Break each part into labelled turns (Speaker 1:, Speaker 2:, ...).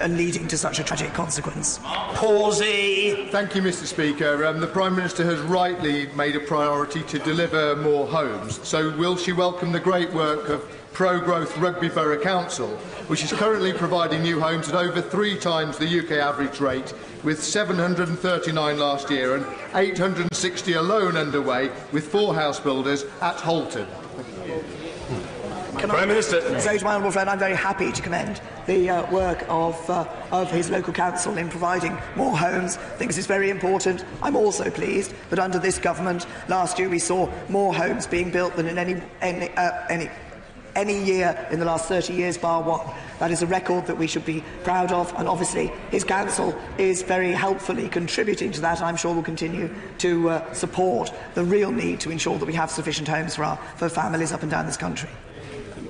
Speaker 1: leading to such a tragic consequence.
Speaker 2: Pawsey.
Speaker 3: Thank you, Mr. Speaker. The Prime Minister has rightly made a priority to deliver more homes. So will she welcome the great work of pro-growth Rugby Borough Council, which is currently providing new homes at over 3 times the UK average rate, with 739 last year and 860 alone underway, with 4 house builders at Halton?
Speaker 2: Prime Minister.
Speaker 1: So, to my honourable friend, I'm very happy to commend the work of his local council in providing more homes. I think this is very important. I'm also pleased that under this government, last year we saw more homes being built than in any year in the last 30 years, bar one. That is a record that we should be proud of, and obviously his council is very helpfully contributing to that. I'm sure will continue to support the real need to ensure that we have sufficient homes for families up and down this country.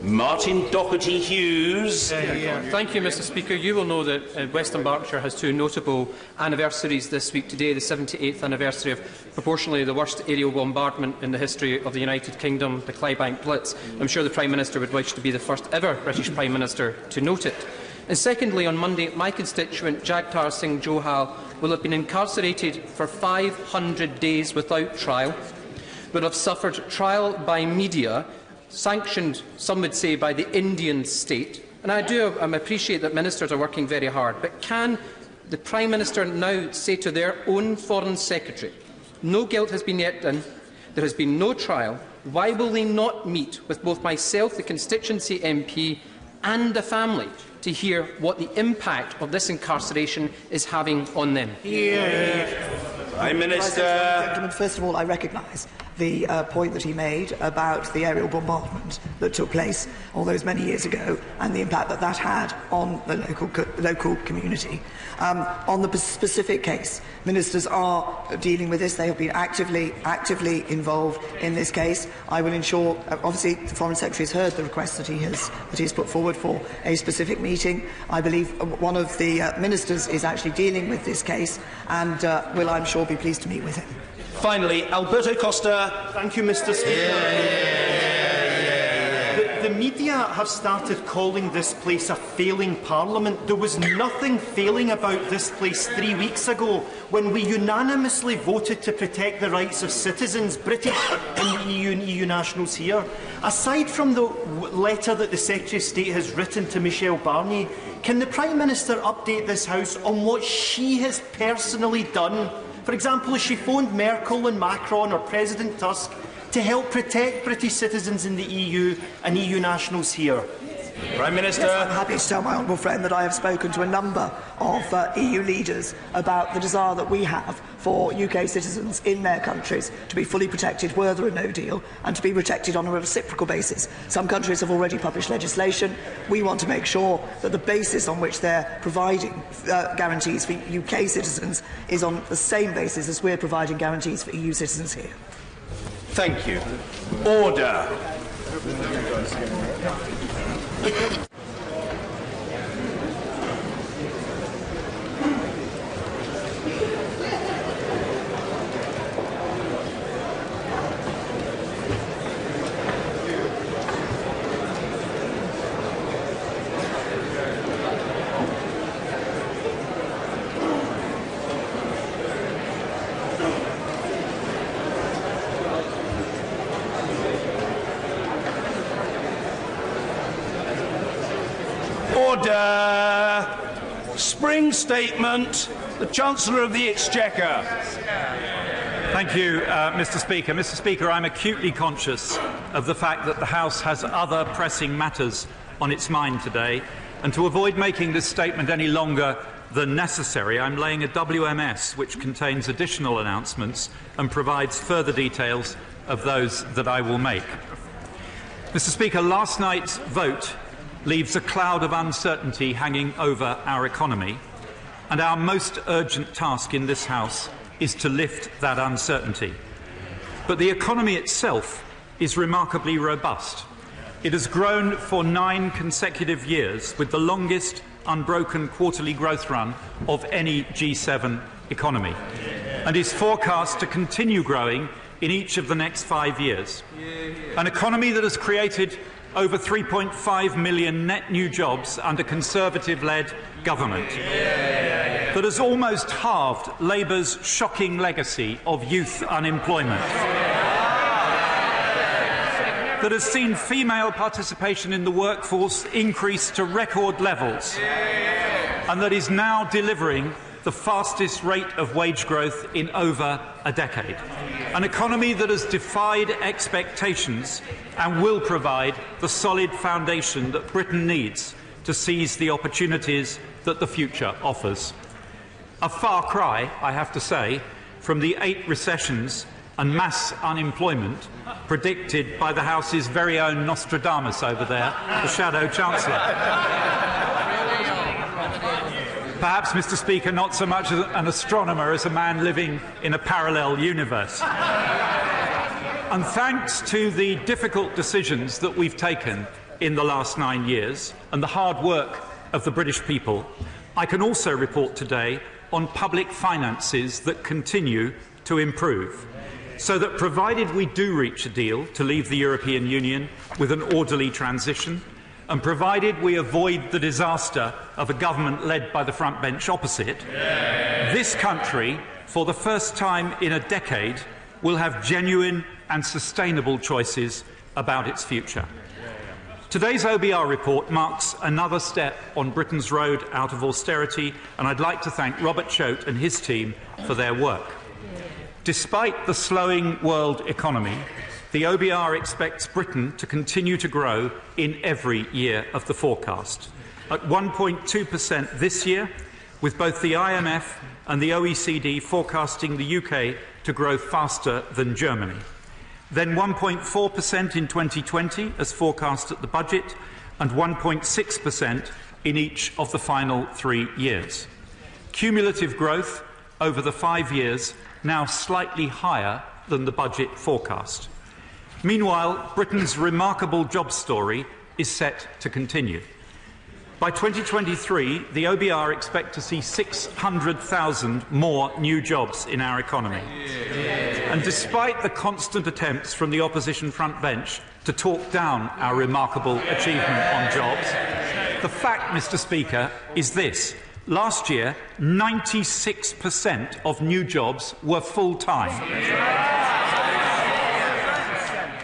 Speaker 2: Martin Doherty-Hughes.
Speaker 4: Thank you, Mr. Speaker. You will know that Western Berkshire has 2 notable anniversaries this week. Today, the 78th anniversary of proportionally the worst aerial bombardment in the history of the United Kingdom, the Clydebank Blitz. I'm sure the Prime Minister would wish to be the first ever British Prime Minister to note it. And secondly, on Monday, my constituent Jagtar Singh Johal will have been incarcerated for 500 days without trial, but have suffered trial by media, sanctioned, some would say, by the Indian state. And I appreciate that ministers are working very hard, but can the Prime Minister now say to their own Foreign Secretary, no guilt has been yet done, there has been no trial, why will they not meet with both myself, the constituency MP, and the family to hear what the impact of this incarceration is having on them?
Speaker 2: Prime Minister.
Speaker 1: First of all, I recognise the point that he made about the aerial bombardment that took place all those many years ago and the impact that that had on the local community. On the specific case, ministers are dealing with this. They have been actively involved in this case. I will ensure, obviously, the Foreign Secretary has heard the request that he has put forward for a specific meeting. I believe one of the ministers is actually dealing with this case and will, I'm sure, be pleased to meet with him.
Speaker 2: Finally, Alberto Costa.
Speaker 5: Thank you, Mr. Speaker. The media have started calling this place a failing parliament. There was nothing failing about this place 3 weeks ago when we unanimously voted to protect the rights of citizens, British and EU nationals here. Aside from the letter that the Secretary of State has written to Michel Barnier, can the Prime Minister update this House on what she has personally done? For example, has she phoned Merkel and Macron or President Tusk to help protect British citizens in the EU and EU nationals here?
Speaker 2: Prime Minister.
Speaker 1: Yes, I'm happy to tell my honourable friend that I have spoken to a number of EU leaders about the desire that we have for UK citizens in their countries to be fully protected were there a no deal and to be protected on a reciprocal basis. Some countries have already published legislation. We want to make sure that the basis on which they're providing guarantees for UK citizens is on the same basis as we're providing guarantees for EU citizens here.
Speaker 2: Thank you. Order. Order. Spring statement. The Chancellor of the Exchequer.
Speaker 6: Thank you, Mr. Speaker. Mr. Speaker, I'm acutely conscious of the fact that the House has other pressing matters on its mind today, and to avoid making this statement any longer than necessary, I'm laying a WMS which contains additional announcements and provides further details of those that I will make. Mr. Speaker, last night's vote leaves a cloud of uncertainty hanging over our economy, and our most urgent task in this House is to lift that uncertainty. But the economy itself is remarkably robust. It has grown for 9 consecutive years, with the longest unbroken quarterly growth run of any G7 economy, and is forecast to continue growing in each of the next 5 years. An economy that has created over 3.5 million net new jobs under Conservative-led government, that has almost halved Labour's shocking legacy of youth unemployment, that has seen female participation in the workforce increase to record levels, and that is now delivering the fastest rate of wage growth in over a decade. An economy that has defied expectations and will provide the solid foundation that Britain needs to seize the opportunities that the future offers. A far cry, I have to say, from the 8 recessions and mass unemployment predicted by the House's very own Nostradamus over there, the Shadow Chancellor. Perhaps, Mr. Speaker, not so much an astronomer as a man living in a parallel universe. And thanks to the difficult decisions that we've taken in the last 9 years and the hard work of the British people, I can also report today on public finances that continue to improve, so that provided we do reach a deal to leave the European Union with an orderly transition, and provided we avoid the disaster of a government led by the front bench opposite, this country, for the first time in a decade, will have genuine and sustainable choices about its future. Today's OBR report marks another step on Britain's road out of austerity, and I'd like to thank Robert Choate and his team for their work. Despite the slowing world economy, the OBR expects Britain to continue to grow in every year of the forecast, at 1.2% this year, with both the IMF and the OECD forecasting the UK to grow faster than Germany. Then 1.4% in 2020, as forecast at the budget, and 1.6% in each of the final 3 years. Cumulative growth over the 5 years now slightly higher than the budget forecast. Meanwhile, Britain's remarkable job story is set to continue. By 2023, the OBR expect to see 600,000 more new jobs in our economy. And despite the constant attempts from the opposition front bench to talk down our remarkable achievement on jobs, the fact, Mr. Speaker, is this. Last year, 96% of new jobs were full-time.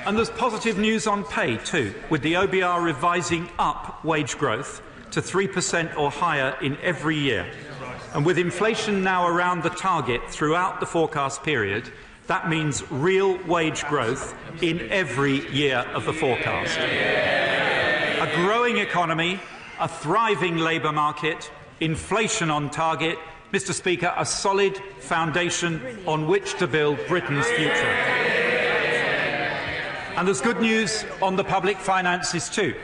Speaker 6: And there's positive news on pay too, with the OBR revising up wage growth to 3% or higher in every year. And with inflation now around the target throughout the forecast period, that means real wage growth in every year of the forecast. A growing economy, a thriving labour market, inflation on target, Mr. Speaker, a solid foundation on which to build Britain's future. And there's good news on the public finances too.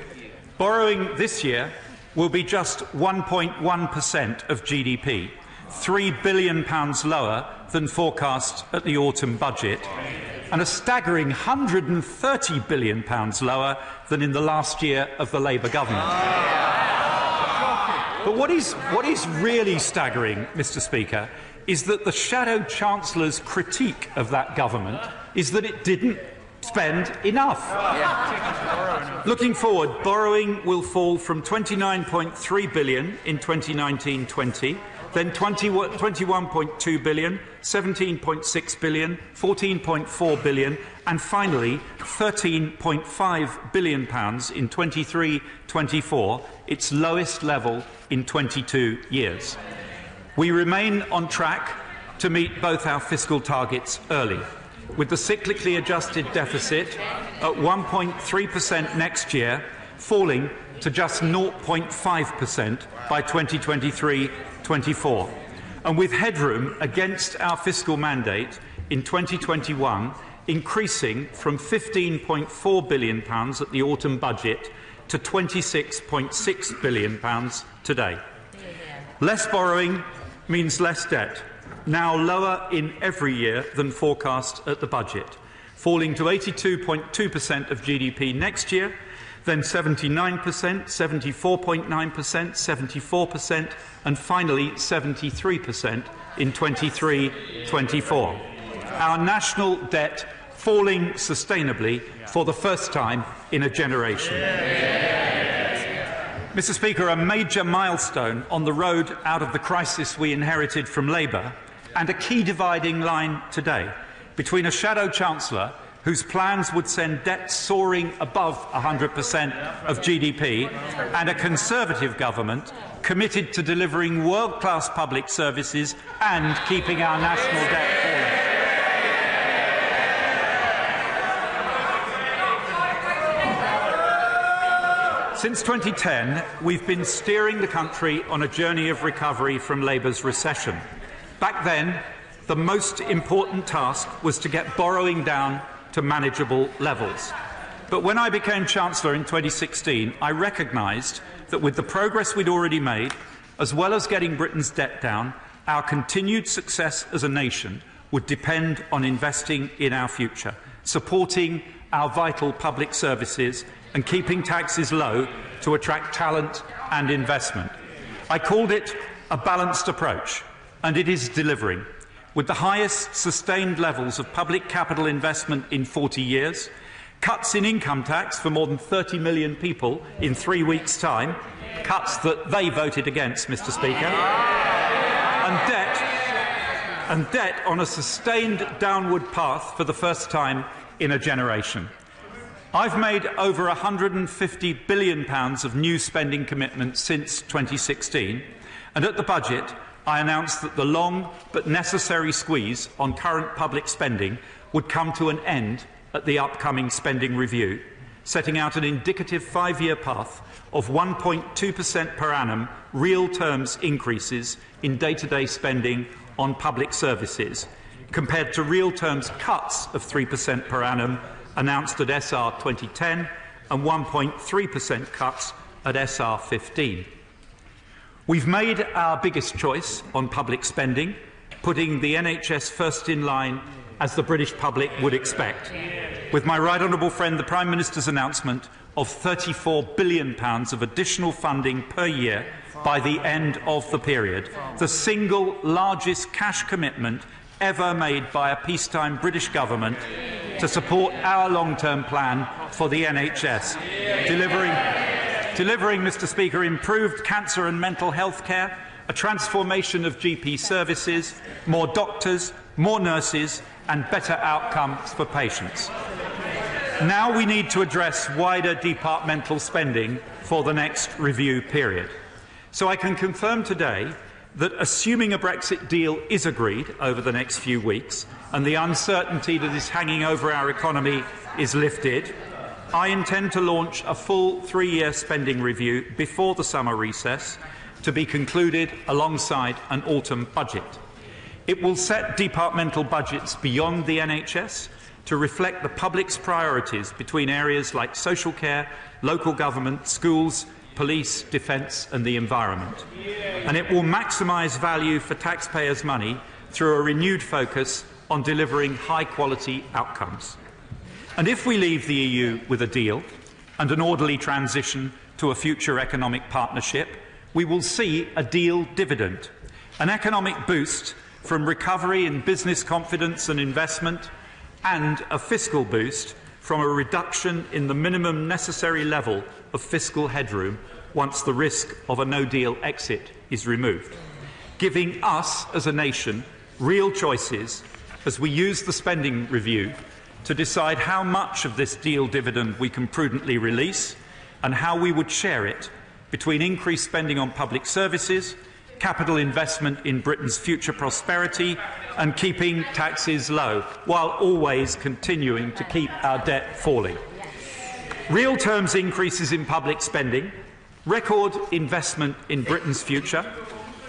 Speaker 6: Borrowing this year will be just 1.1% of GDP, £3 billion lower than forecast at the autumn budget, and a staggering £130 billion lower than in the last year of the Labour government. But what is really staggering, Mr. Speaker, is that the Shadow Chancellor's critique of that government is that it didn't spend enough. Looking forward, borrowing will fall from £29.3 billion in 2019-20, then £21.2 billion, £17.6 billion, £14.4 billion, and finally £13.5 billion in 23-24, its lowest level in 22 years. We remain on track to meet both our fiscal targets early, with the cyclically adjusted deficit at 1.3% next year, falling to just 0.5% by 2023-24, and with headroom against our fiscal mandate in 2021 increasing from £15.4 billion at the autumn budget to £26.6 billion today. Less borrowing means less debt, now lower in every year than forecast at the budget, falling to 82.2% of GDP next year, then 79%, 74.9%, 74%, and finally 73% in 23-24. Our national debt falling sustainably for the first time in a generation. Mr. Speaker, a major milestone on the road out of the crisis we inherited from Labour, and a key dividing line today between a shadow chancellor whose plans would send debt soaring above 100% of GDP and a Conservative government committed to delivering world-class public services and keeping our national debt falling. Since 2010, we've been steering the country on a journey of recovery from Labour's recession. Back then, the most important task was to get borrowing down to manageable levels. But when I became Chancellor in 2016, I recognised that with the progress we'd already made, as well as getting Britain's debt down, our continued success as a nation would depend on investing in our future, supporting our vital public services and keeping taxes low to attract talent and investment. I called it a balanced approach, and it is delivering. With the highest sustained levels of public capital investment in 40 years, cuts in income tax for more than 30 million people in 3 weeks' time, cuts that they voted against, Mr. Speaker, and debt on a sustained downward path for the first time in a generation. I've made over £150 billion of new spending commitments since 2016, and at the budget, I announced that the long but necessary squeeze on current public spending would come to an end at the upcoming spending review, setting out an indicative 5-year path of 1.2% per annum real terms increases in day-to-day spending on public services, compared to real terms cuts of 3% per annum announced at SR 2010 and 1.3% cuts at SR 15. We've made our biggest choice on public spending, putting the NHS first in line, as the British public would expect, with my right honourable friend the Prime Minister's announcement of £34 billion of additional funding per year by the end of the period, the single largest cash commitment ever made by a peacetime British government to support our long-term plan for the NHS, delivering, Mr. Speaker, improved cancer and mental health care, a transformation of GP services, more doctors, more nurses and better outcomes for patients. Now we need to address wider departmental spending for the next review period. So I can confirm today that, assuming a Brexit deal is agreed over the next few weeks and the uncertainty that is hanging over our economy is lifted, I intend to launch a full 3-year spending review before the summer recess, to be concluded alongside an autumn budget. It will set departmental budgets beyond the NHS to reflect the public's priorities between areas like social care, local government, schools, police, defence and the environment. And it will maximise value for taxpayers' money through a renewed focus on delivering high-quality outcomes. And if we leave the EU with a deal and an orderly transition to a future economic partnership, we will see a deal dividend, an economic boost from recovery in business confidence and investment, and a fiscal boost from a reduction in the minimum necessary level of fiscal headroom once the risk of a no-deal exit is removed, giving us as a nation real choices as we use the spending review to decide how much of this deal dividend we can prudently release and how we would share it between increased spending on public services, capital investment in Britain's future prosperity and keeping taxes low, while always continuing to keep our debt falling. Real terms increases in public spending, record investment in Britain's future,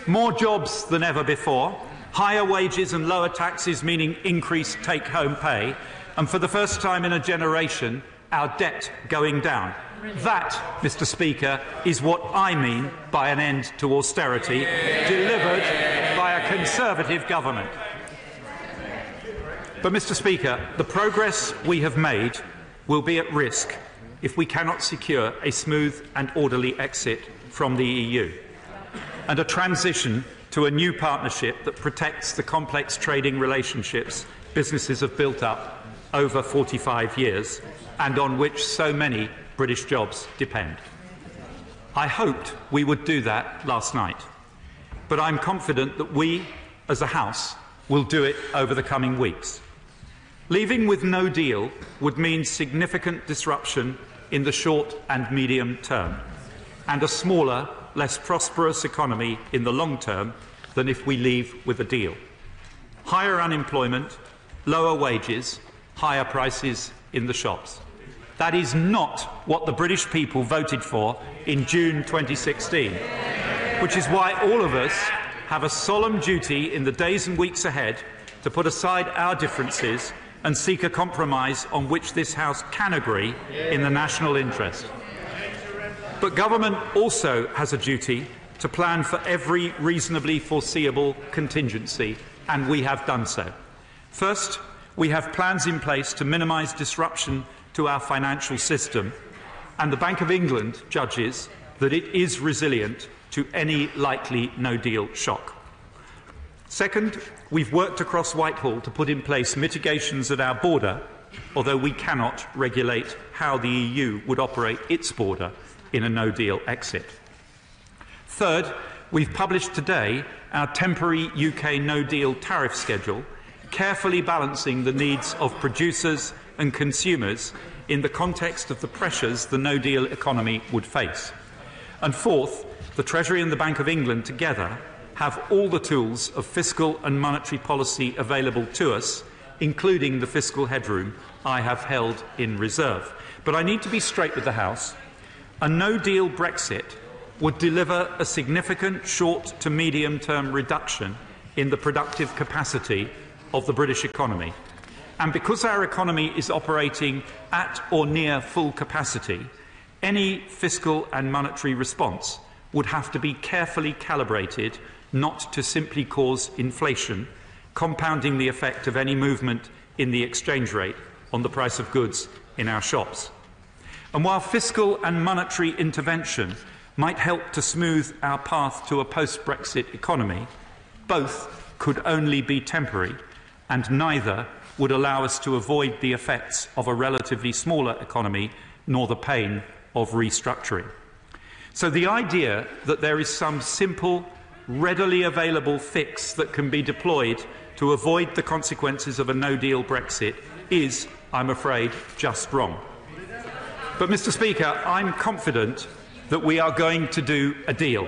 Speaker 6: more jobs than ever before, higher wages and lower taxes meaning increased take-home pay, and for the first time in a generation, our debt going down. That, Mr. Speaker, is what I mean by an end to austerity, delivered by a Conservative government. But, Mr. Speaker, the progress we have made will be at risk if we cannot secure a smooth and orderly exit from the EU and a transition to a new partnership that protects the complex trading relationships businesses have built up over 45 years and on which so many British jobs depend. I hoped we would do that last night, but I'm confident that we, as a House, will do it over the coming weeks. Leaving with no deal would mean significant disruption in the short and medium term, and a smaller, less prosperous economy in the long term than if we leave with a deal. Higher unemployment, lower wages, higher prices in the shops. That is not what the British people voted for in June 2016, which is why all of us have a solemn duty in the days and weeks ahead to put aside our differences and seek a compromise on which this House can agree in the national interest. But government also has a duty to plan for every reasonably foreseeable contingency, and we have done so. First, we have plans in place to minimise disruption to our financial system, and the Bank of England judges that it is resilient to any likely no-deal shock. Second, we've worked across Whitehall to put in place mitigations at our border, although we cannot regulate how the EU would operate its border in a no-deal exit. Third, we've published today our temporary UK no-deal tariff schedule, carefully balancing the needs of producers and consumers in the context of the pressures the no-deal economy would face. And fourth, the Treasury and the Bank of England together have all the tools of fiscal and monetary policy available to us, including the fiscal headroom I have held in reserve. But I need to be straight with the House. A no-deal Brexit would deliver a significant short to medium-term reduction in the productive capacity of the British economy. And because our economy is operating at or near full capacity, any fiscal and monetary response would have to be carefully calibrated not to simply cause inflation, compounding the effect of any movement in the exchange rate on the price of goods in our shops. And while fiscal and monetary intervention might help to smooth our path to a post-Brexit economy, both could only be temporary, and neither would allow us to avoid the effects of a relatively smaller economy nor the pain of restructuring. So the idea that there is some simple, readily available fix that can be deployed to avoid the consequences of a no-deal Brexit is, I'm afraid, just wrong. But, Mr. Speaker, I'm confident that we are going to do a deal.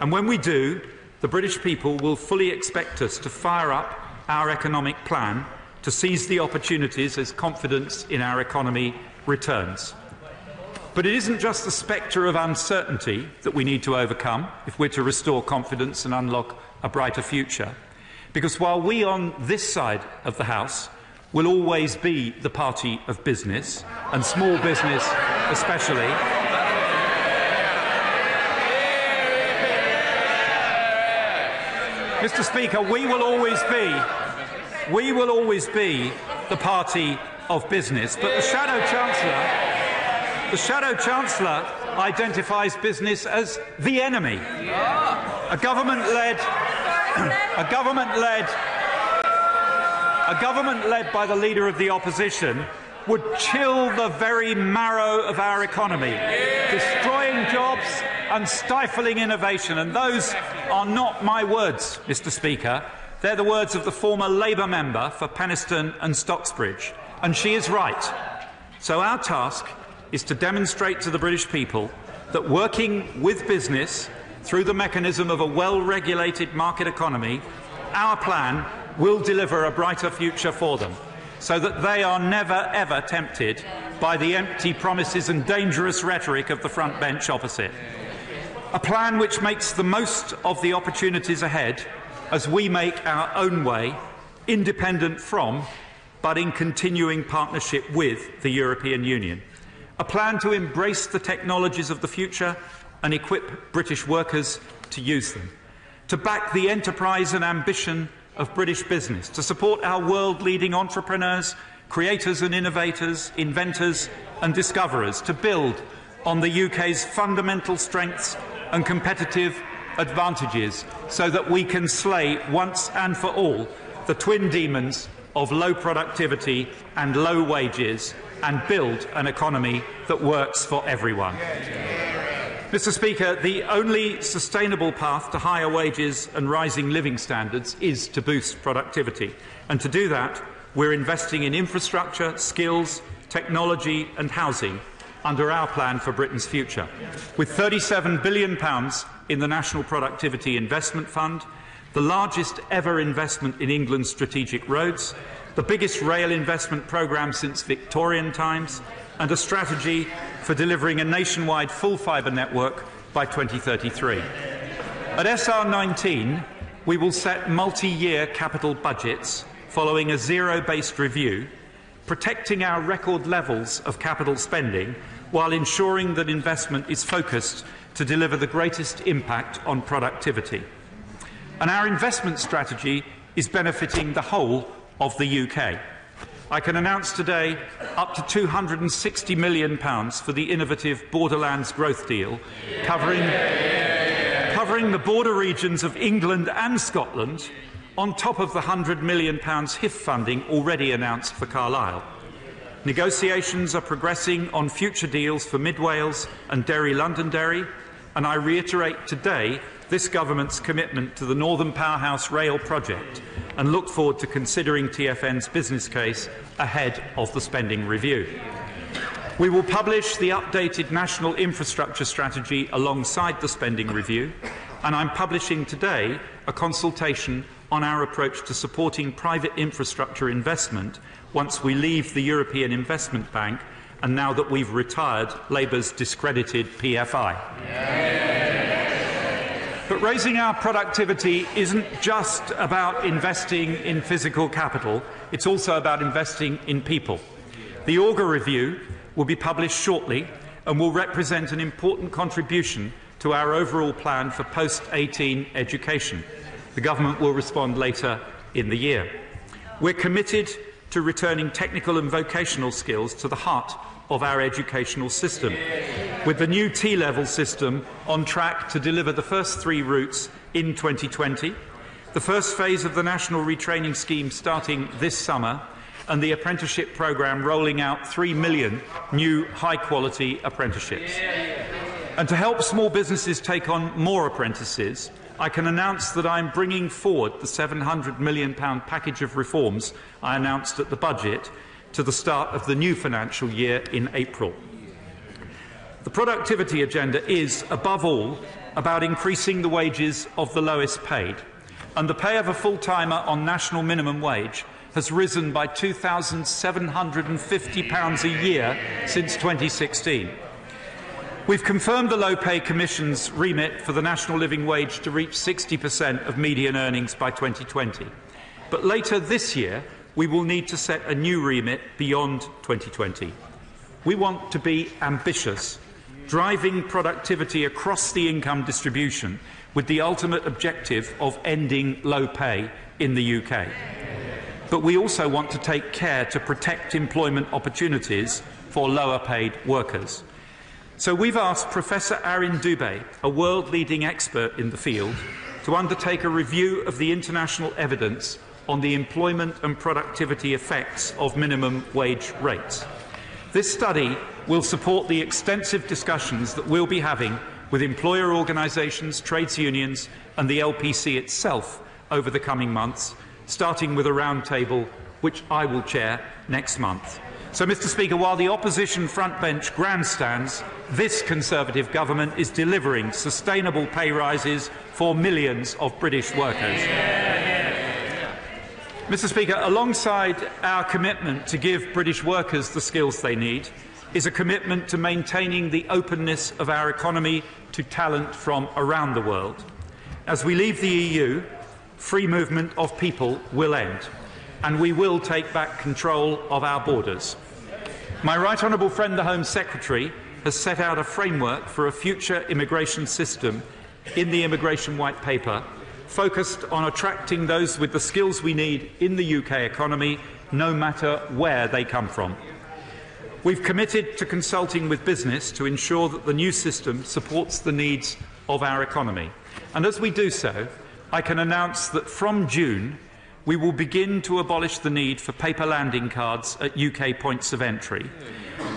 Speaker 6: And when we do, the British people will fully expect us to fire up our economic plan to seize the opportunities as confidence in our economy returns. But it isn't just the spectre of uncertainty that we need to overcome if we're to restore confidence and unlock a brighter future. Because while we on this side of the House will always be the party of business, and small business especially, Mr. Speaker, we will always be the party of business. But the Shadow Chancellor identifies business as the enemy. A government led by the Leader of the Opposition would chill the very marrow of our economy, destroying jobs and stifling innovation. And those are not my words, Mr. Speaker. They're the words of the former Labour member for Penistone and Stocksbridge. And she is right. So our task is to demonstrate to the British people that working with business through the mechanism of a well-regulated market economy, our plan will deliver a brighter future for them, so that they are never ever tempted by the empty promises and dangerous rhetoric of the front bench opposite. A plan which makes the most of the opportunities ahead as we make our own way, independent from, but in continuing partnership with the European Union. A plan to embrace the technologies of the future and equip British workers to use them. To back the enterprise and ambition of British business. To support our world-leading entrepreneurs, creators and innovators, inventors and discoverers. To build on the UK's fundamental strengths and competitive advantages so that we can slay once and for all the twin demons of low productivity and low wages and build an economy that works for everyone. Mr. Speaker, the only sustainable path to higher wages and rising living standards is to boost productivity. And to do that, we're investing in infrastructure, skills, technology and housing under our plan for Britain's future. With £37 billion in the National Productivity Investment Fund, the largest ever investment in England's strategic roads, the biggest rail investment programme since Victorian times, and a strategy for delivering a nationwide full fibre network by 2033. At SR19, we will set multi-year capital budgets following a zero-based review, protecting our record levels of capital spending while ensuring that investment is focused to deliver the greatest impact on productivity. And our investment strategy is benefiting the whole of the UK. I can announce today up to £260 million for the innovative Borderlands Growth Deal, covering the border regions of England and Scotland, on top of the £100 million HIF funding already announced for Carlisle. Negotiations are progressing on future deals for Mid Wales and Derry-Londonderry, and I reiterate today this government's commitment to the Northern Powerhouse Rail project and look forward to considering TfN's business case ahead of the spending review. We will publish the updated National Infrastructure Strategy alongside the spending review, and I'm publishing today a consultation on our approach to supporting private infrastructure investment once we leave the European Investment Bank and now that we've retired Labour's discredited PFI. But raising our productivity isn't just about investing in physical capital, it's also about investing in people. The Auger Review will be published shortly and will represent an important contribution to our overall plan for post-18 education. The Government will respond later in the year. We're committed to returning technical and vocational skills to the heart of our educational system, with the new T-level system on track to deliver the first 3 routes in 2020, the first phase of the National Retraining Scheme starting this summer, and the apprenticeship programme rolling out 3 million new high-quality apprenticeships. And to help small businesses take on more apprentices, I can announce that I am bringing forward the £700 million package of reforms I announced at the budget to the start of the new financial year in April. The productivity agenda is, above all, about increasing the wages of the lowest paid, and the pay of a full-timer on national minimum wage has risen by £2,750 a year since 2016. We've confirmed the Low Pay Commission's remit for the national living wage to reach 60% of median earnings by 2020. But later this year, we will need to set a new remit beyond 2020. We want to be ambitious, driving productivity across the income distribution with the ultimate objective of ending low pay in the UK. But we also want to take care to protect employment opportunities for lower paid workers. So we've asked Professor Arin Dubé, a world-leading expert in the field, to undertake a review of the international evidence on the employment and productivity effects of minimum wage rates. This study will support the extensive discussions that we'll be having with employer organisations, trades unions and the LPC itself over the coming months, starting with a roundtable which I will chair next month. So, Mr. Speaker, while the opposition frontbench grandstands, this Conservative government is delivering sustainable pay rises for millions of British workers. Mr. Speaker, alongside our commitment to give British workers the skills they need is a commitment to maintaining the openness of our economy to talent from around the world. As we leave the EU, free movement of people will end, and we will take back control of our borders. My right honourable friend, the Home Secretary, has set out a framework for a future immigration system in the Immigration White Paper, focused on attracting those with the skills we need in the UK economy, no matter where they come from. We've committed to consulting with business to ensure that the new system supports the needs of our economy. And as we do so, I can announce that from June, we will begin to abolish the need for paper landing cards at UK points of entry,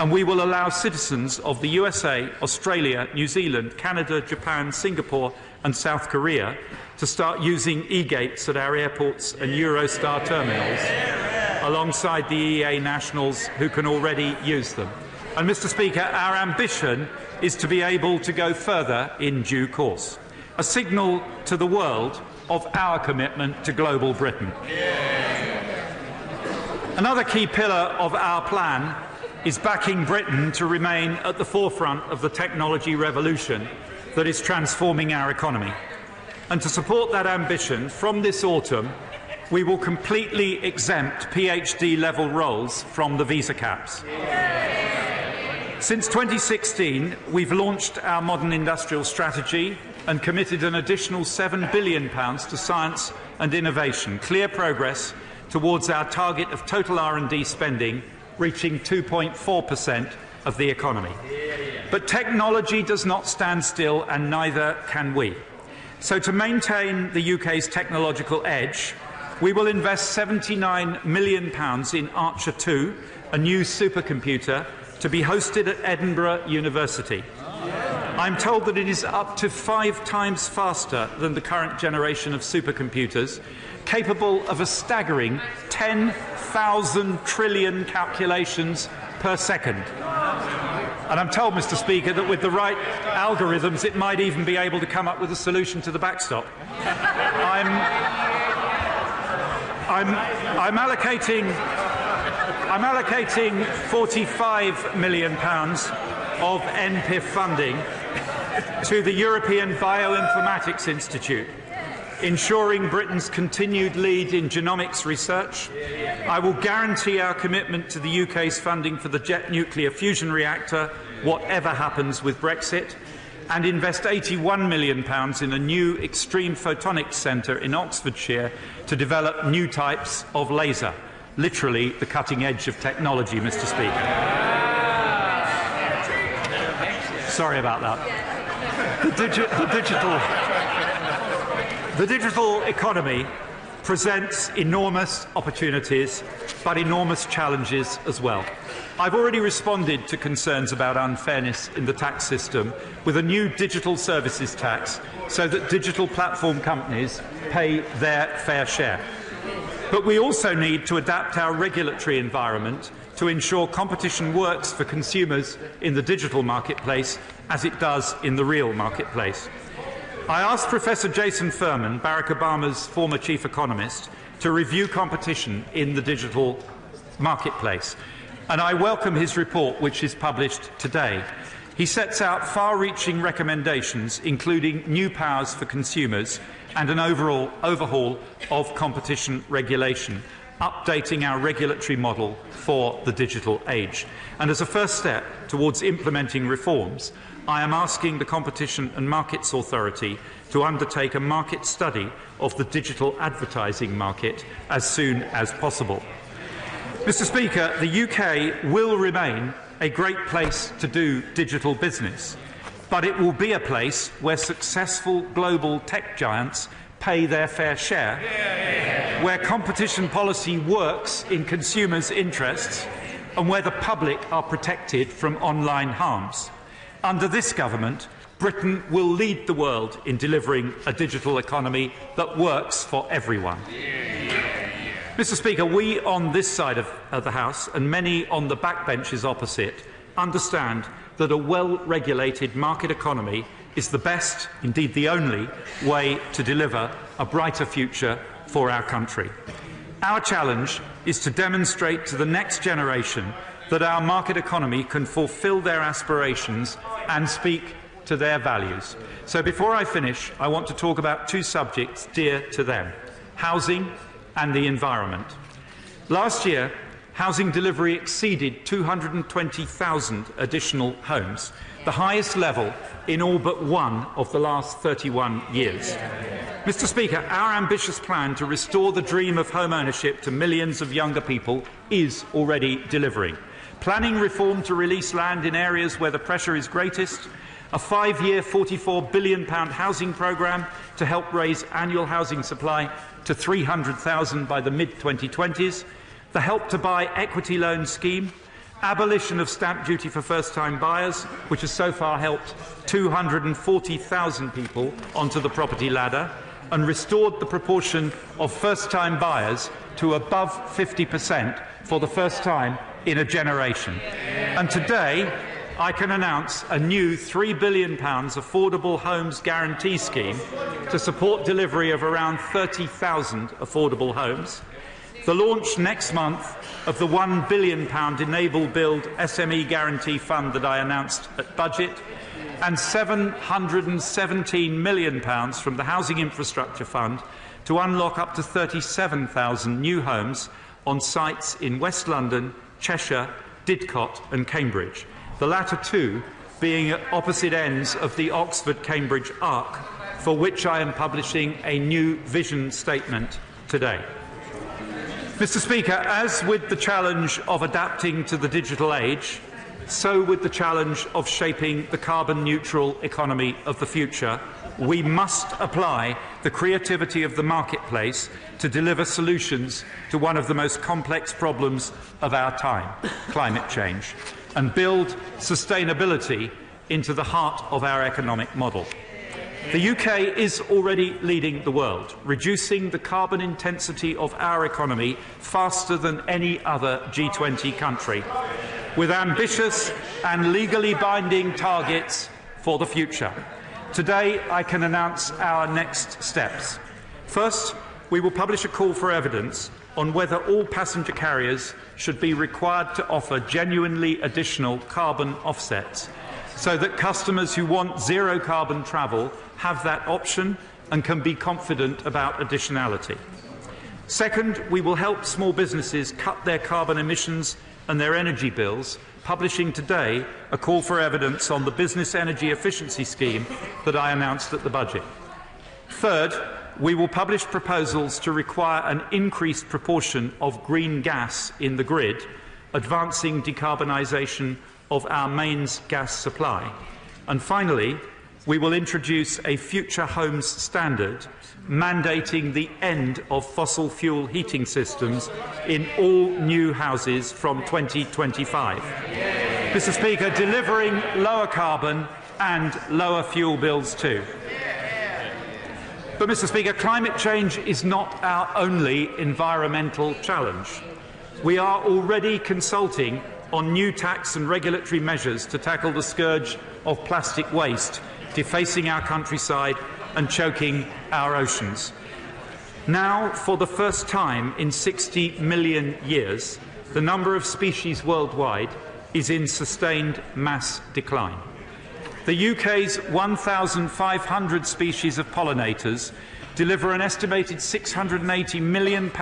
Speaker 6: and we will allow citizens of the USA, Australia, New Zealand, Canada, Japan, Singapore and South Korea to start using e-gates at our airports and Eurostar terminals, alongside the EEA nationals who can already use them. And, Mr. Speaker, our ambition is to be able to go further in due course, a signal to the world of our commitment to global Britain. Another key pillar of our plan is backing Britain to remain at the forefront of the technology revolution that is transforming our economy. And to support that ambition, from this autumn, we will completely exempt PhD-level roles from the visa caps. Since 2016, we've launched our modern industrial strategy and committed an additional £7 billion to science and innovation, clear progress towards our target of total R&D spending reaching 2.4% of the economy. But technology does not stand still, and neither can we. So to maintain the UK's technological edge, we will invest £79 million in Archer 2, a new supercomputer to be hosted at Edinburgh University. I'm told that it is up to 5 times faster than the current generation of supercomputers, capable of a staggering 10,000 trillion calculations per second. And I'm told, Mr. Speaker, that with the right algorithms it might even be able to come up with a solution to the backstop. I'm allocating £45 million of NPIF funding to the European Bioinformatics Institute, ensuring Britain's continued lead in genomics research. I will guarantee our commitment to the UK's funding for the jet nuclear fusion reactor, whatever happens with Brexit, and invest £81 million in a new extreme photonics centre in Oxfordshire to develop new types of laser. Literally the cutting edge of technology, Mr. Speaker. Sorry about that. The digital economy presents enormous opportunities, but enormous challenges as well. I've already responded to concerns about unfairness in the tax system with a new digital services tax so that digital platform companies pay their fair share. But we also need to adapt our regulatory environment to ensure competition works for consumers in the digital marketplace as it does in the real marketplace. I asked Professor Jason Furman, Barack Obama's former chief economist, to review competition in the digital marketplace, and I welcome his report, which is published today. He sets out far-reaching recommendations, including new powers for consumers and an overall overhaul of competition regulation, updating our regulatory model for the digital age. And as a first step towards implementing reforms, I am asking the Competition and Markets Authority to undertake a market study of the digital advertising market as soon as possible. Mr. Speaker, the UK will remain a great place to do digital business, but it will be a place where successful global tech giants pay their fair share, where competition policy works in consumers' interests, and where the public are protected from online harms. Under this government, Britain will lead the world in delivering a digital economy that works for everyone. Mr. Speaker, we on this side of the House and many on the backbenches opposite understand that a well-regulated market economy is the best, indeed the only, way to deliver a brighter future for our country. Our challenge is to demonstrate to the next generation that our market economy can fulfil their aspirations and speak to their values. So before I finish, I want to talk about 2 subjects dear to them: housing and the environment. Last year, housing delivery exceeded 220,000 additional homes, the highest level in all but one of the last 31 years. Mr. Speaker, our ambitious plan to restore the dream of home ownership to millions of younger people is already delivering. Planning reform to release land in areas where the pressure is greatest, a 5-year £44 billion housing programme to help raise annual housing supply to 300,000 by the mid-2020s, the Help to Buy equity loan scheme, abolition of stamp duty for first-time buyers, which has so far helped 240,000 people onto the property ladder, and restored the proportion of first-time buyers to above 50% for the first time in a generation. And today, I can announce a new £3 billion affordable homes guarantee scheme to support delivery of around 30,000 affordable homes, the launch next month of the £1 billion Enable Build SME Guarantee Fund that I announced at budget, and £717 million from the Housing Infrastructure Fund to unlock up to 37,000 new homes on sites in West London, Cheshire, Didcot and Cambridge, the latter two being at opposite ends of the Oxford-Cambridge arc, for which I am publishing a new vision statement today. Mr. Speaker, as with the challenge of adapting to the digital age, so with the challenge of shaping the carbon-neutral economy of the future, we must apply the creativity of the marketplace to deliver solutions to one of the most complex problems of our time, climate change, and build sustainability into the heart of our economic model. The UK is already leading the world, reducing the carbon intensity of our economy faster than any other G20 country, with ambitious and legally binding targets for the future. Today, I can announce our next steps. First, we will publish a call for evidence on whether all passenger carriers should be required to offer genuinely additional carbon offsets, so that customers who want zero carbon travel have that option and can be confident about additionality. Second, we will help small businesses cut their carbon emissions and their energy bills, publishing today a call for evidence on the Business Energy Efficiency Scheme that I announced at the budget. Third, we will publish proposals to require an increased proportion of green gas in the grid, advancing decarbonisation of our mains gas supply. And finally, we will introduce a future homes standard mandating the end of fossil fuel heating systems in all new houses from 2025. Mr. Speaker, delivering lower carbon and lower fuel bills too. But, Mr. Speaker, climate change is not our only environmental challenge. We are already consulting on new tax and regulatory measures to tackle the scourge of plastic waste, defacing our countryside and choking our oceans. Now, for the first time in 60 million years, the number of species worldwide is in sustained mass decline. The UK's 1,500 species of pollinators deliver an estimated £680 million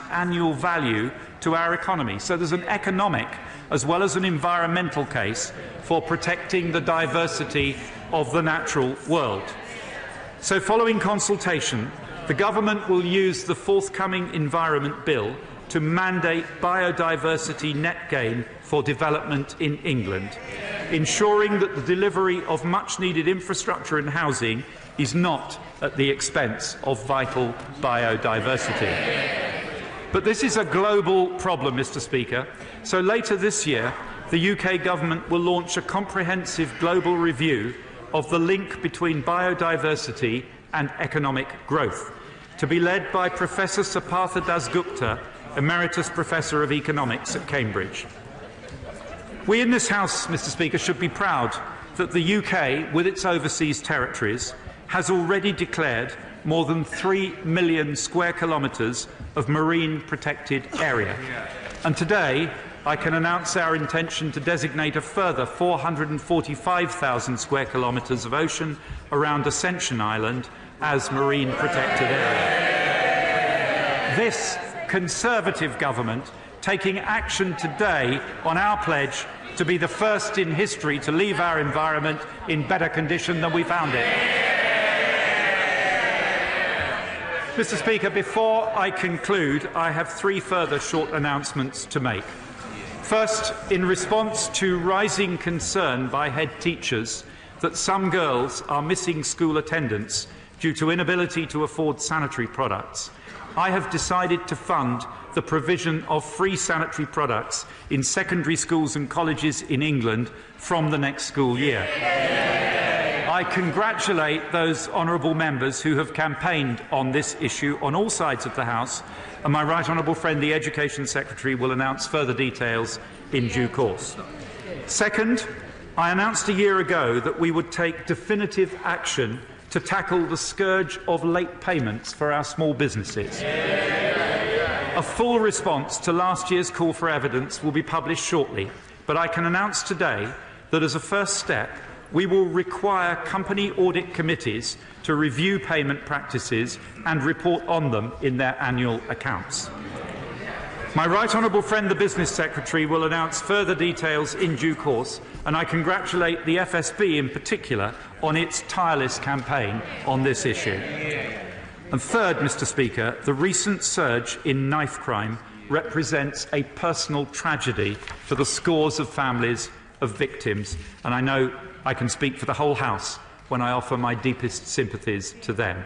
Speaker 6: annual value to our economy. So there's an economic as well as an environmental case for protecting the diversity of the natural world. So, following consultation, the government will use the forthcoming Environment Bill to mandate biodiversity net gain for development in England, ensuring that the delivery of much-needed infrastructure and housing is not at the expense of vital biodiversity. But this is a global problem, Mr. Speaker, so later this year the UK government will launch a comprehensive global review of the link between biodiversity and economic growth, to be led by Professor Sapatha Dasgupta, Emeritus Professor of Economics at Cambridge. We in this House, Mr. Speaker, should be proud that the UK, with its overseas territories, has already declared more than 3 million square kilometres of marine protected area. And today, I can announce our intention to designate a further 445,000 square kilometres of ocean around Ascension Island as marine protected area. This Conservative government taking action today on our pledge to be the first in history to leave our environment in better condition than we found it. Mr. Speaker, before I conclude, I have 3 further short announcements to make. First, in response to rising concern by head teachers that some girls are missing school attendance due to inability to afford sanitary products, I have decided to fund the provision of free sanitary products in secondary schools and colleges in England from the next school year. I congratulate those honourable members who have campaigned on this issue on all sides of the House, and my right honourable friend, the Education Secretary, will announce further details in due course. Second, I announced a year ago that we would take definitive action to tackle the scourge of late payments for our small businesses. A full response to last year's call for evidence will be published shortly, but I can announce today that as a first step, we will require company audit committees to review payment practices and report on them in their annual accounts. My right honourable friend, the Business Secretary, will announce further details in due course, and I congratulate the FSB in particular on its tireless campaign on this issue. And third, Mr. Speaker, the recent surge in knife crime represents a personal tragedy for the scores of families of victims, and I know I can speak for the whole House when I offer my deepest sympathies to them.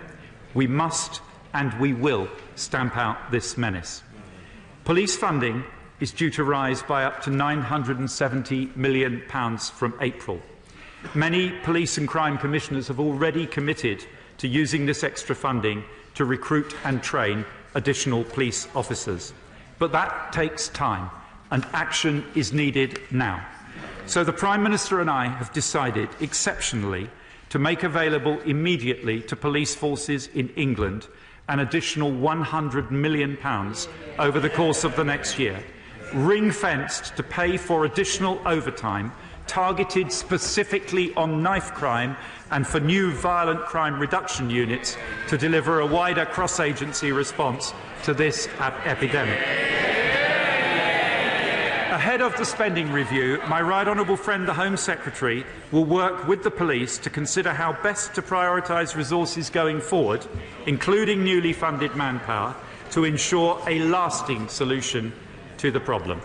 Speaker 6: We must and we will stamp out this menace. Police funding is due to rise by up to £970 million from April. Many police and crime commissioners have already committed to using this extra funding to recruit and train additional police officers. But that takes time, and action is needed now. So the Prime Minister and I have decided, exceptionally, to make available immediately to police forces in England an additional £100 million over the course of the next year, ring-fenced to pay for additional overtime, targeted specifically on knife crime and for new violent crime reduction units to deliver a wider cross-agency response to this epidemic. Ahead of the spending review, my right honourable friend, the Home Secretary, will work with the police to consider how best to prioritise resources going forward, including newly funded manpower, to ensure a lasting solution to the problem.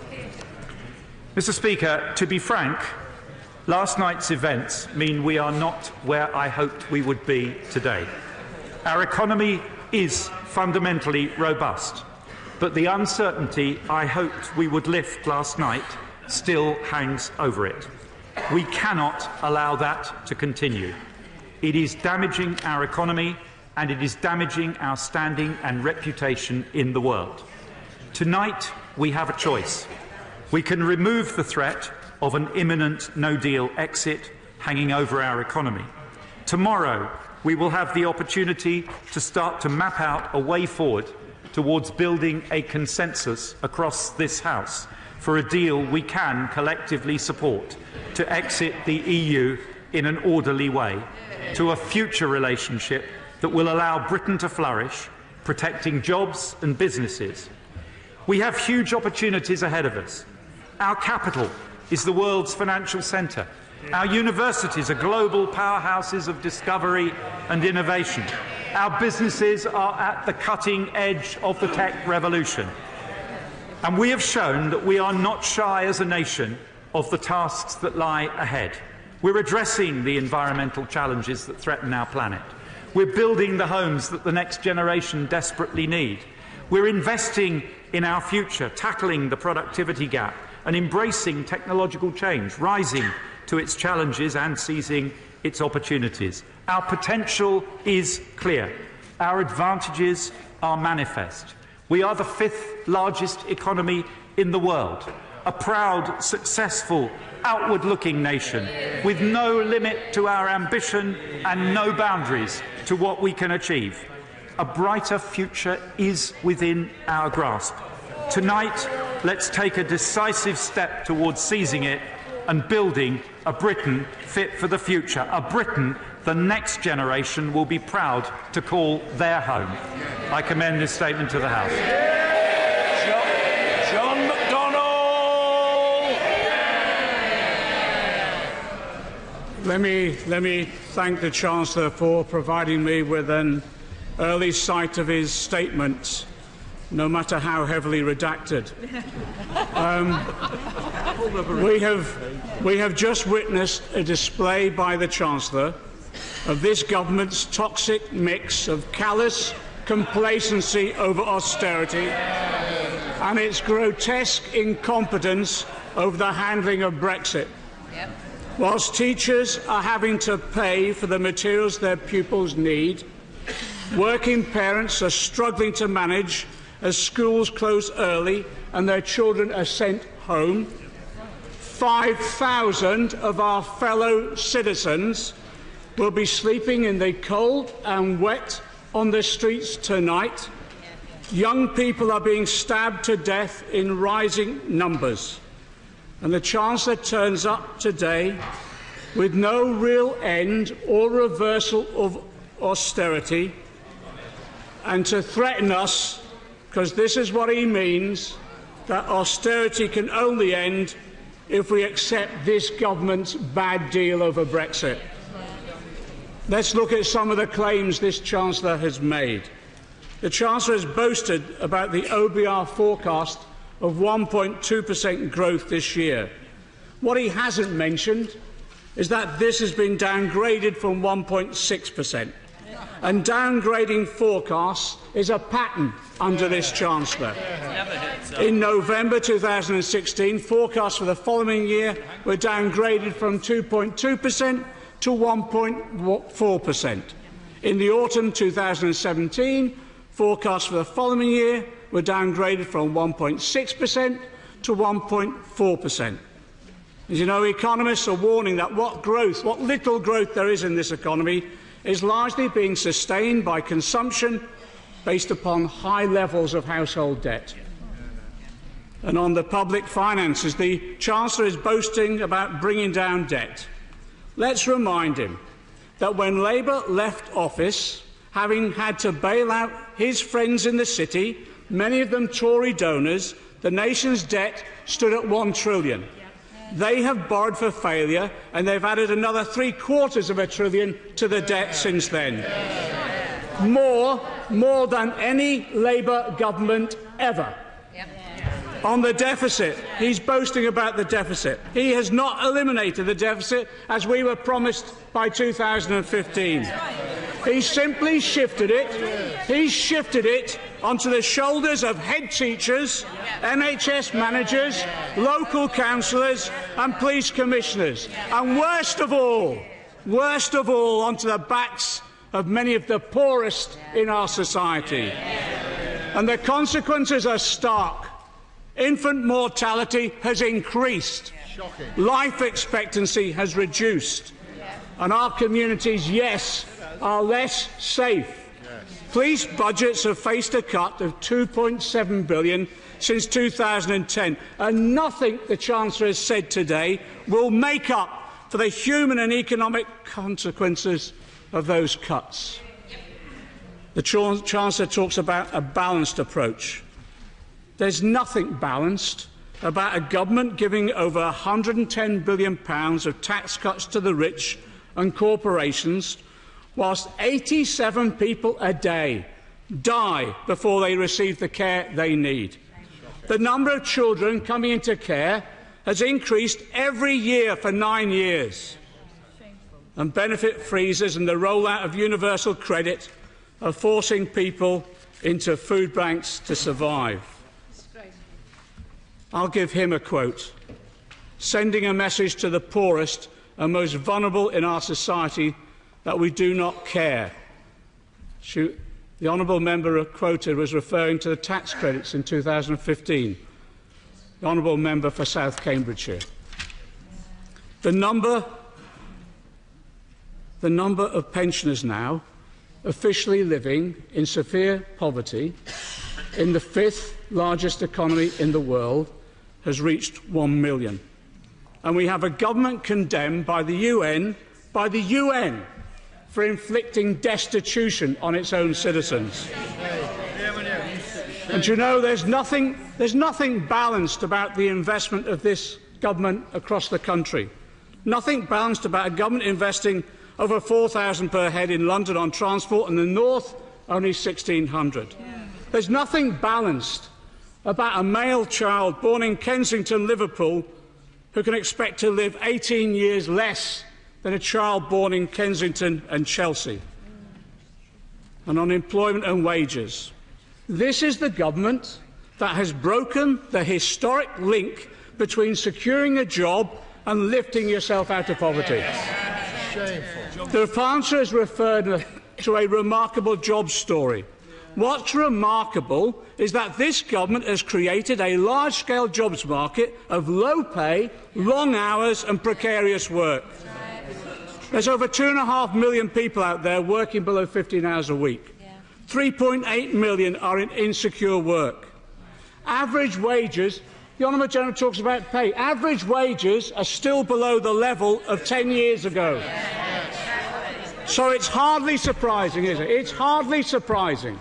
Speaker 6: Mr. Speaker, to be frank, last night's events mean we are not where I hoped we would be today. Our economy is fundamentally robust, but the uncertainty I hoped we would lift last night still hangs over it. We cannot allow that to continue. It is damaging our economy and it is damaging our standing and reputation in the world. Tonight, we have a choice. We can remove the threat of an imminent no-deal exit hanging over our economy. Tomorrow, we will have the opportunity to start to map out a way forward towards building a consensus across this House for a deal we can collectively support to exit the EU in an orderly way, to a future relationship that will allow Britain to flourish, protecting jobs and businesses. We have huge opportunities ahead of us. Our capital is the world's financial centre. Our universities are global powerhouses of discovery and innovation. Our businesses are at the cutting edge of the tech revolution. And we have shown that we are not shy as a nation of the tasks that lie ahead. We're addressing the environmental challenges that threaten our planet. We're building the homes that the next generation desperately need. We're investing in our future, tackling the productivity gap and embracing technological change, rising to its challenges and seizing its opportunities. Our potential is clear. Our advantages are manifest. We are the 5th largest economy in the world, a proud, successful, outward-looking nation with no limit to our ambition and no boundaries to what we can achieve. A brighter future is within our grasp. Tonight, let's take a decisive step towards seizing it and building a Britain fit for the future, a Britain the next generation will be proud to call their home. I commend this statement to the House.
Speaker 2: John McDonnell.
Speaker 7: Let me thank the Chancellor for providing me with an early sight of his statement no matter how heavily redacted. We have just witnessed a display by the Chancellor of this government's toxic mix of callous complacency over austerity and its grotesque incompetence over the handling of Brexit. Yep. Whilst teachers are having to pay for the materials their pupils need, working parents are struggling to manage as schools close early and their children are sent home. 5,000 of our fellow citizens will be sleeping in the cold and wet on the streets tonight. Young people are being stabbed to death in rising numbers. And the Chancellor turns up today with no real end or reversal of austerity, and to threaten us, because this is what he means, that austerity can only end if we accept this government's bad deal over Brexit. Let's look at some of the claims this Chancellor has made. The Chancellor has boasted about the OBR forecast of 1.2% growth this year. What he hasn't mentioned is that this has been downgraded from 1.6%. And downgrading forecasts is a pattern under this Chancellor. In November 2016, forecasts for the following year were downgraded from 2.2% to 1.4%. In the autumn 2017, forecasts for the following year were downgraded from 1.6% to 1.4%. As you know, economists are warning that what little growth there is in this economy is largely being sustained by consumption based upon high levels of household debt. And on the public finances, the Chancellor is boasting about bringing down debt. Let's remind him that when Labour left office, having had to bail out his friends in the city, many of them Tory donors, the nation's debt stood at £1 trillion. They have borrowed for failure, and they've added another $750 billion to the debt since then. More than any Labour government ever. On the deficit, he's boasting about the deficit. He has not eliminated the deficit as we were promised by 2015. He's simply shifted it. He's shifted it onto the shoulders of head teachers, NHS managers, local councillors and police commissioners. And worst of all, onto the backs of many of the poorest in our society. And the consequences are stark. Infant mortality has increased. Shocking. Life expectancy has reduced. And our communities, yes, are less safe. Yes. Police budgets have faced a cut of £2.7 billion since 2010, and nothing the Chancellor has said today will make up for the human and economic consequences of those cuts. The Chancellor talks about a balanced approach. There's nothing balanced about a government giving over £110 billion of tax cuts to the rich and corporations, whilst 87 people a day die before they receive the care they need. The number of children coming into care has increased every year for 9 years. And benefit freezers and the rollout of universal credit are forcing people into food banks to survive. I'll give him a quote, sending a message to the poorest and most vulnerable in our society that we do not care. The honourable member quoted was referring to the tax credits in 2015. The honourable member for South Cambridgeshire. The number of pensioners now officially living in severe poverty in the 5th largest economy in the world has reached 1 million. And we have a government condemned by the UN, for inflicting destitution on its own citizens. And you know, there's nothing balanced about the investment of this government across the country. Nothing balanced about a government investing over £4,000 per head in London on transport, and the north only £1,600. There's nothing balanced about a male child born in Kensington, Liverpool, who can expect to live 18 years less than a child born in Kensington and Chelsea. And on employment and wages, this is the government that has broken the historic link between securing a job and lifting yourself out of poverty. Shameful. The Chancellor has referred to a remarkable job story. What's remarkable is that this government has created a large-scale jobs market of low pay, long hours and precarious work. There's over 2.5 million people out there working below 15 hours a week. 3.8 million are in insecure work. Average wages, the Honourable General talks about pay, average wages are still below the level of 10 years ago. So it's hardly surprising, is it? It's hardly surprising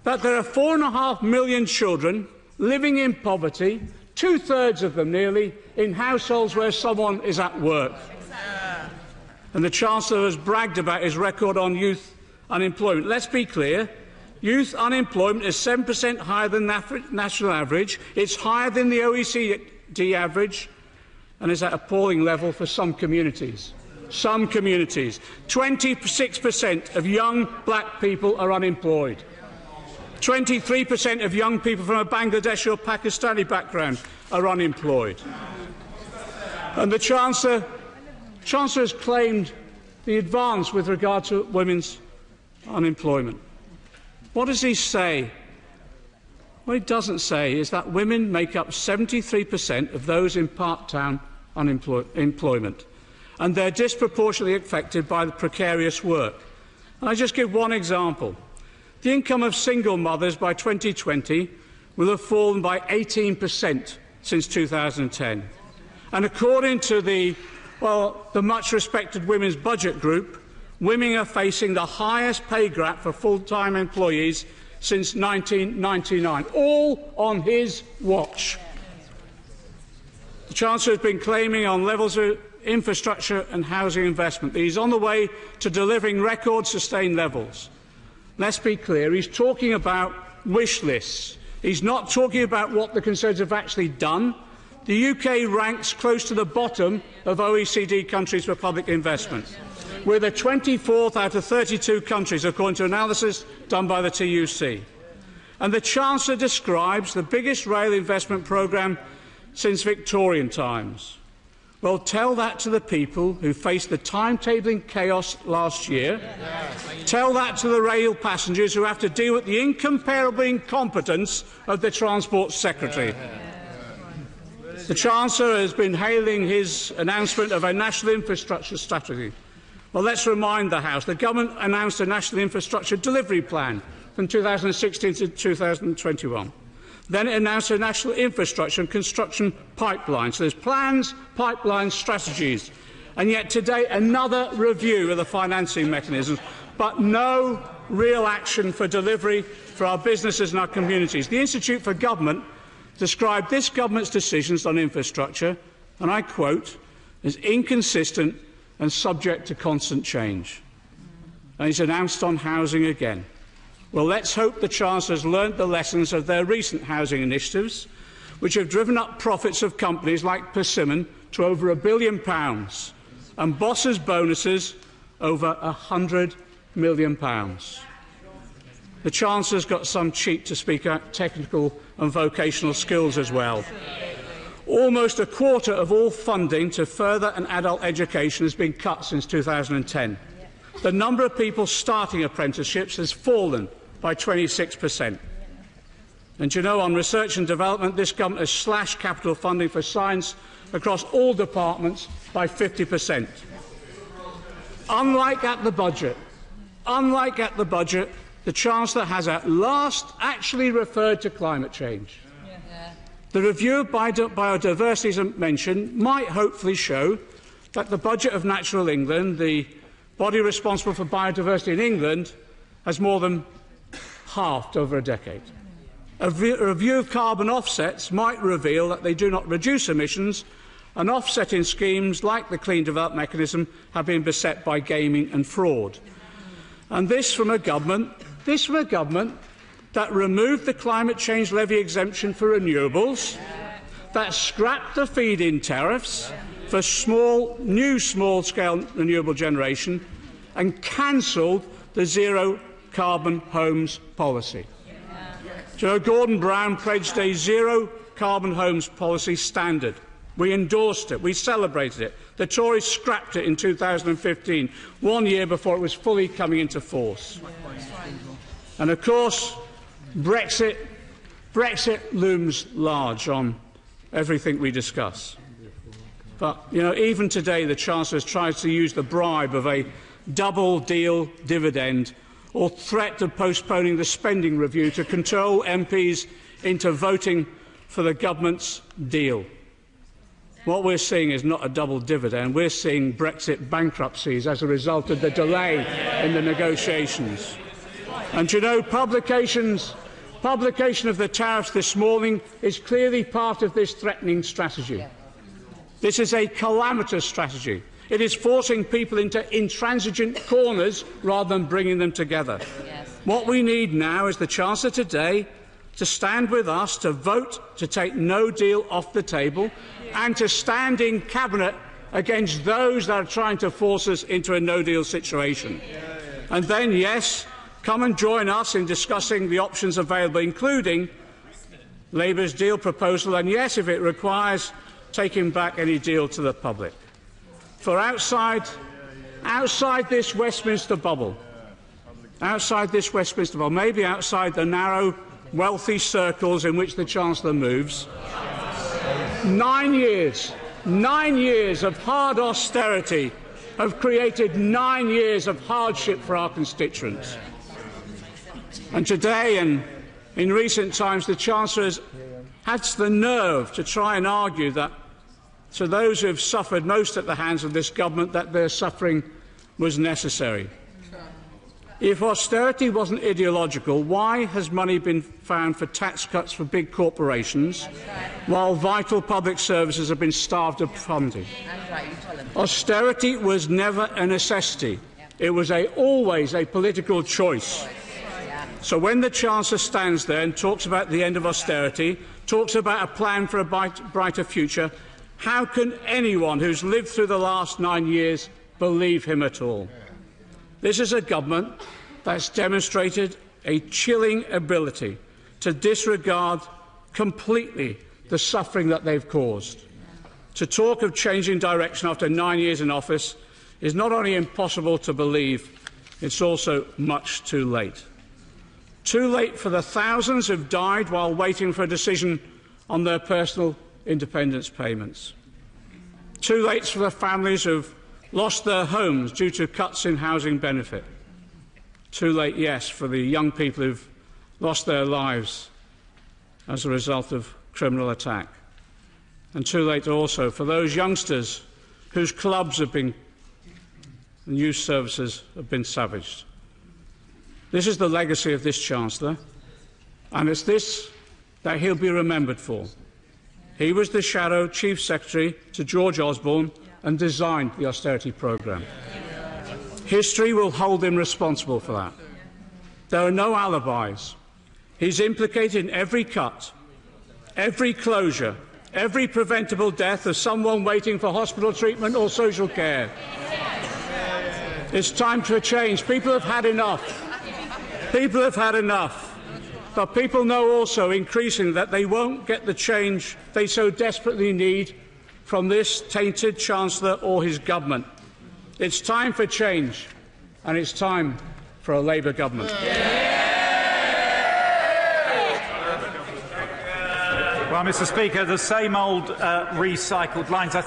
Speaker 7: that there are 4.5 million children living in poverty, 2/3 of them nearly in households where someone is at work. And the Chancellor has bragged about his record on youth unemployment. Let's be clear. Youth unemployment is 7% higher than the national average. It's higher than the OECD average and is at an appalling level for some communities. Some communities. 26% of young black people are unemployed. 23% of young people from a Bangladeshi or Pakistani background are unemployed. And the Chancellor has claimed the advance with regard to women's unemployment. What does he say? What he doesn't say is that women make up 73% of those in part-time employment, and they're disproportionately affected by the precarious work. And I just give one example. The income of single mothers by 2020 will have fallen by 18% since 2010. And according to the much-respected Women's Budget Group, women are facing the highest pay gap for full-time employees since 1999, all on his watch. The Chancellor has been claiming on levels of infrastructure and housing investment that he's on the way to delivering record sustained levels. Let's be clear, he's talking about wish lists. He's not talking about what the Conservatives have actually done. The UK ranks close to the bottom of OECD countries for public investment. We're the 24th out of 32 countries, according to analysis done by the TUC. And the Chancellor describes the biggest rail investment programme since Victorian times. Well, tell that to the people who faced the timetabling chaos last year. Tell that to the rail passengers who have to deal with the incomparable incompetence of the Transport Secretary. The Chancellor has been hailing his announcement of a national infrastructure strategy. Well, let's remind the House the government announced a national infrastructure delivery plan from 2016 to 2021. Then it announced a national infrastructure and construction pipeline. So there's plans, pipelines, strategies. And yet today, another review of the financing mechanisms, but no real action for delivery for our businesses and our communities. The Institute for Government described this government's decisions on infrastructure, and I quote, as inconsistent and subject to constant change. And he's announced on housing again. Well, let's hope the Chancellor has learnt the lessons of their recent housing initiatives, which have driven up profits of companies like Persimmon to over £1 billion and bosses' bonuses over £100 million. The Chancellor's got some cheek to speak out technical and vocational skills as well. Almost a quarter of all funding to further and adult education has been cut since 2010. The number of people starting apprenticeships has fallen by 26%. And you know, on research and development, this government has slashed capital funding for science across all departments by 50%. Unlike at the budget, the Chancellor has at last actually referred to climate change. The review of biodiversity, as I mentioned, might hopefully show that the budget of Natural England, the body responsible for biodiversity in England, has more than halved over a decade. A review of carbon offsets might reveal that they do not reduce emissions, and offsetting schemes like the Clean Development Mechanism have been beset by gaming and fraud. And this from a government that removed the climate change levy exemption for renewables, that scrapped the feed-in tariffs for new small-scale renewable generation, and cancelled the zero-carbon homes policy. Joe Gordon Brown pledged a zero-carbon homes policy standard. We endorsed it. We celebrated it. The Tories scrapped it in 2015, 1 year before it was fully coming into force. And of course, Brexit looms large on everything we discuss. But, even today the Chancellor tries to use the bribe of a double-deal dividend or threat of postponing the spending review to control MPs into voting for the government's deal. What we're seeing is not a double dividend. We're seeing Brexit bankruptcies as a result of the delay in the negotiations. And publication of the tariffs this morning is clearly part of this threatening strategy. This is a calamitous strategy. It is forcing people into intransigent corners rather than bringing them together. Yes. What we need now is the Chancellor today to stand with us, to vote to take no deal off the table, and to stand in Cabinet against those that are trying to force us into a no-deal situation. And then, yes, come and join us in discussing the options available, including Labour's deal proposal, and yes, if it requires taking back any deal to the public. For outside this Westminster bubble, maybe outside the narrow, wealthy circles in which the Chancellor moves, 9 years of hard austerity have created 9 years of hardship for our constituents. And today and in recent times, the Chancellor has had the nerve to try and argue that to those who have suffered most at the hands of this government, that their suffering was necessary. If austerity wasn't ideological, why has money been found for tax cuts for big corporations while vital public services have been starved of funding? Austerity was never a necessity. It was always a political choice. So when the Chancellor stands there and talks about the end of austerity, talks about a plan for a brighter future, how can anyone who's lived through the last 9 years believe him at all? This is a government that's demonstrated a chilling ability to disregard completely the suffering that they've caused. To talk of changing direction after 9 years in office is not only impossible to believe, it's also much too late. Too late for the thousands who've died while waiting for a decision on their personal independence payments. Too late for the families who've lost their homes due to cuts in housing benefit. Too late, yes, for the young people who've lost their lives as a result of criminal attack. And too late also for those youngsters whose clubs have been and youth services have been savaged. This is the legacy of this Chancellor, and it's this that he'll be remembered for. He was the Shadow Chief Secretary to George Osborne and designed the austerity programme. History will hold him responsible for that. There are no alibis. He's implicated in every cut, every closure, every preventable death of someone waiting for hospital treatment or social care. It's time for a change. People have had enough. People have had enough. But people know also increasingly that they won't get the change they so desperately need from this tainted Chancellor or his government. It's time for change, and it's time for a Labour government.
Speaker 6: Well, Mr. Speaker, the same old recycled lines. I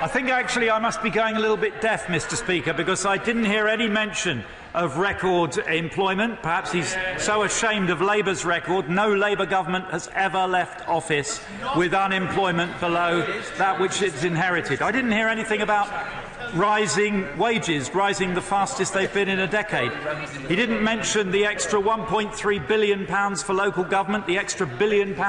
Speaker 6: think actually I must be going a little bit deaf, Mr. Speaker, because I didn't hear any mention of record employment. Perhaps he's so ashamed of Labour's record. No Labour government has ever left office with unemployment below that which it's inherited. I didn't hear anything about rising wages, rising the fastest they've been in a decade. He didn't mention the extra £1.3 billion for local government, the extra £1 billion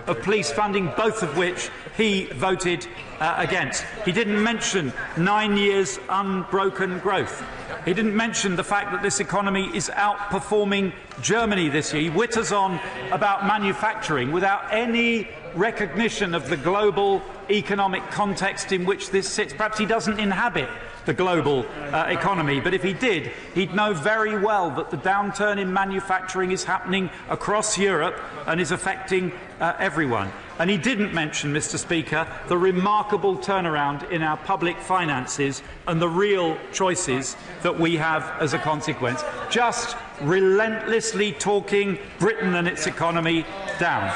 Speaker 6: of police funding, both of which he voted against. He didn't mention 9 years unbroken growth. He didn't mention the fact that this economy is outperforming Germany this year. He witters on about manufacturing without any recognition of the global economic context in which this sits. Perhaps he doesn't inhabit the global economy, but if he did, he'd know very well that the downturn in manufacturing is happening across Europe and is affecting everyone. And he didn't mention, Mr. Speaker, the remarkable turnaround in our public finances and the real choices that we have as a consequence. Just relentlessly talking Britain and its economy down.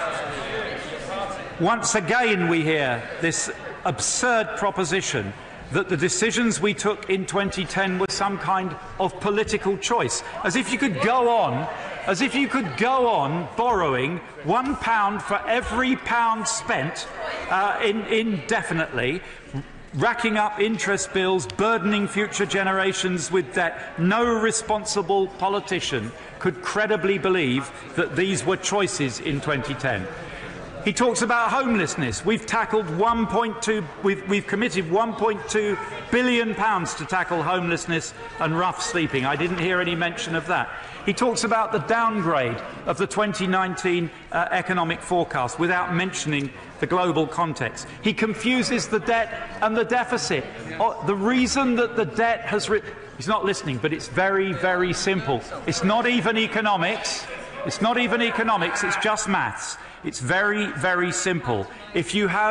Speaker 6: Once again we hear this absurd proposition that the decisions we took in 2010 were some kind of political choice, as if you could go on borrowing £1 for every pound spent indefinitely, racking up interest bills, burdening future generations with debt. No responsible politician could credibly believe that these were choices in 2010. He talks about homelessness. We've tackled we've committed £1.2 billion to tackle homelessness and rough sleeping. I didn't hear any mention of that. He talks about the downgrade of the 2019 economic forecast without mentioning the global context. He confuses the debt and the deficit. The reason that the debt has... He's not listening, but it's very, very simple. It's not even economics. It's not even economics, it's just maths. It's very, very simple. If you have